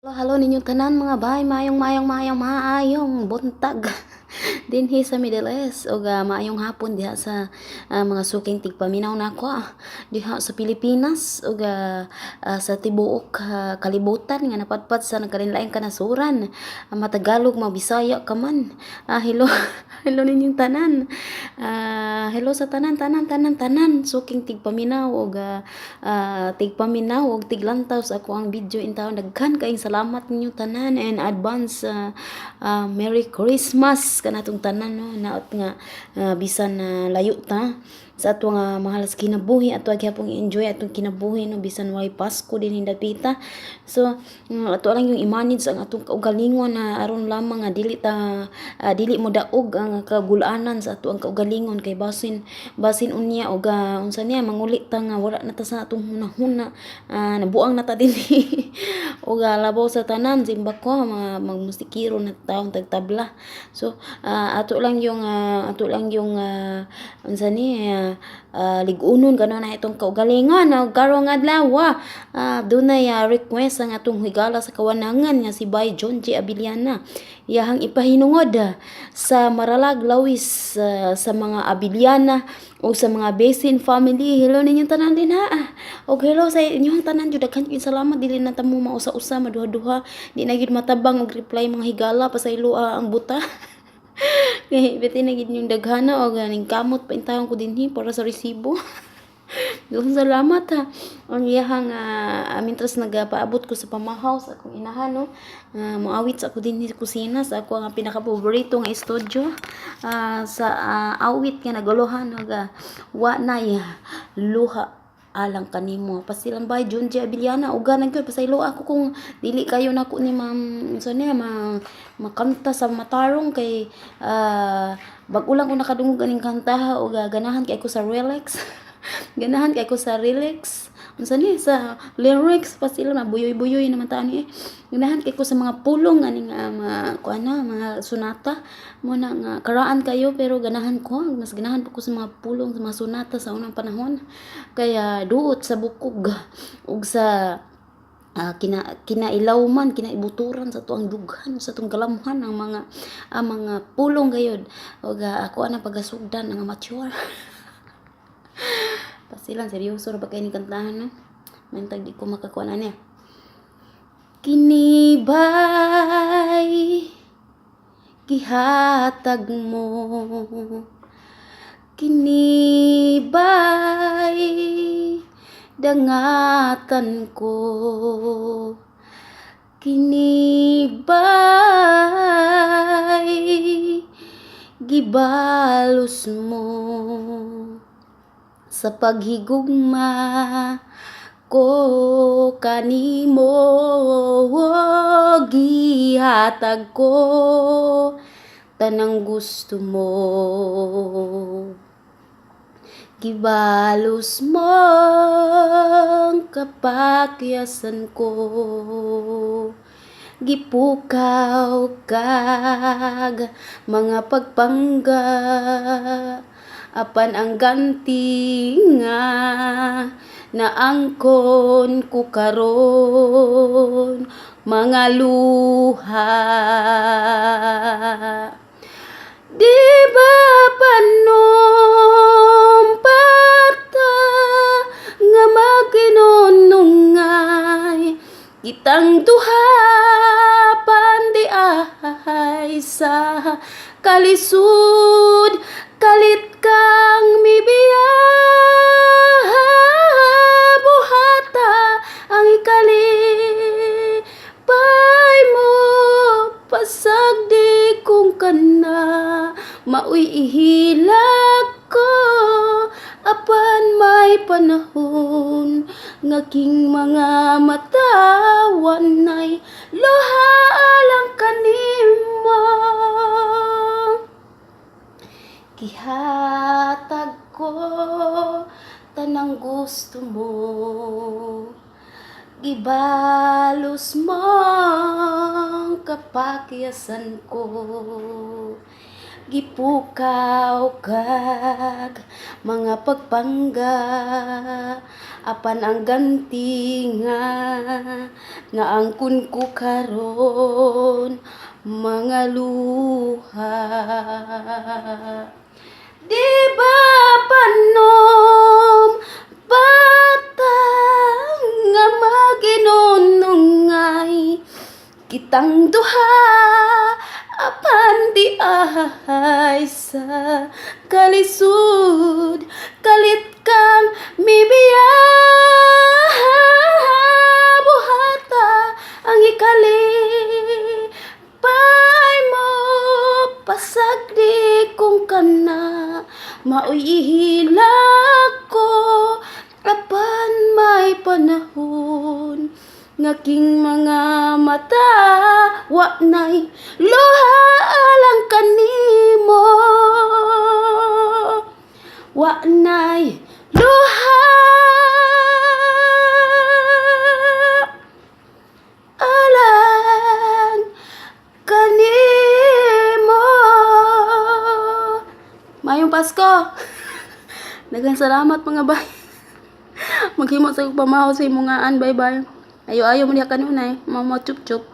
Halo ninyong tanan mga bay, maayong buntag dinhi sa Middle East ug maayong hapon diha sa mga suking tigpaminaw nako diha sa Pilipinas ug sa tibuok kalibutan nga napadpad sa nagkalinlaing kanasuran, matagalog mabisaya ka man. Hello hello ninyong tanan. Hello sa tanan suking tigpaminaw ug tigpaminaw ug tiglantaw sa ako ang video intaw. Daghan kaayong salamat ninyo tanan and advance Merry Christmas kanatong tanan no. Naot nga bisan layo ta sa ato nga mahal sa kinabuhi ato gyapon i-enjoy atong kinabuhi no bisan way Pasko din hindapita. So ato lang yung i-manage ang atong kaugalingon na aron lamang nga dili mo daog ang kagulanan sa ato ang kaugalingon kay basin unya og unsa niya mangulit ta nga wala na ta sa atong hunahuna, nabuang na ta dinhi ug labaw sa tanan simba ko magmusikiro na taong tagtabla. So ato lang yung unsa ni ligunon gano na itong kaugalingon karong adlaw. Dunay request ang atong higala sa kawanangan nga si Bay John J. Abiliana. Iyahang ipahinungod sa Maralag Lawis sa mga Abiliana o sa mga Basin family. Hello ninyong tanan din ha. Og hello sa inyong tanan jud, daghan kayong salamat. Dili na tamo mausa-usa maduha-duha, di na gid matabang og reply mga higala pasaylo ang buta. Kaya beti na gid yung daghana og ning kamot pa intawon ko dinhi para sa resibo. Doon salamat ha. Ang iyahang mintras nagapaabot ko sa pamahaw sa akong inahan no. Moawit sa ako din sa kusina sa ako ang pinaka-paborito nga studio. Sa awit nga naguluhan wa nay luha alang kanimo pasilang Bay John J. Abiliana uga nagkoy pasaylo ako kung dili kayo nako ni ma'am so niya makanta sa matarong kay bag-ulang ko nakadungog aning kanta ug ganahan kay ko sa Relax. Ganahan kay ko sa Relax unsa ni sa lyrics pa sila na buyoy-buyoy naman ta ni ganahan kay ko sa mga pulong aning mga sonata mo na nga karaan kayo pero ganahan ko mas ganahan ko sa mga pulong sa mga sonata sa unang panahon kaya duot sa bukog ug sa kinailaw kinaibuturan sa tuang dughan sa tuang kalamhan ang mga pulong gayud ug ako ana pagasugdan nga mature. Pasilan seryoso ra ba kay ni kantahan no? Mantag di ko makakuha na niya. Kinibay gihatag mo, kinibay dangatan ko, kinibay gibalos mo sa paghigugma ko kanimo, gihatag ko tanang gusto mo, gibalos mo kapakyasan ko, gipukaw kag mga pagpangga apan ang ganti nga naangkon ko karon mga luha. Di ba panumpata nga maginunungay kitang duha pandiay sa kalisud kalit kang mibiyaha buhata ang ikalipay mo pasagdi kung kana maoy ihilak ko apan may panahon nga king mga matawan ay luha alang kanimo, gihatag ko tanang gusto mo, gibalos mo kapakyasan ko, gipukaw kag mga pagpangga, apan ang ganti nga angkon ko karon mga luha. Di ba panom batang nga maginunungay kitang duha, apan di ay sa kalisud kalit kang mibiya, buhata ang ikali pay mo pasagdi kung kana maoy ihilak ko, apan may panahon ngaking mga mata wa nay luha lang kanimo, wa nay luha alang kanimo. Mayong Pasko. Daghang salamat mga bay. Maghimo sa pamahaw sa imongaan. Bye bye. Ayo-ayo mo diha kanunay. Mama chup chup.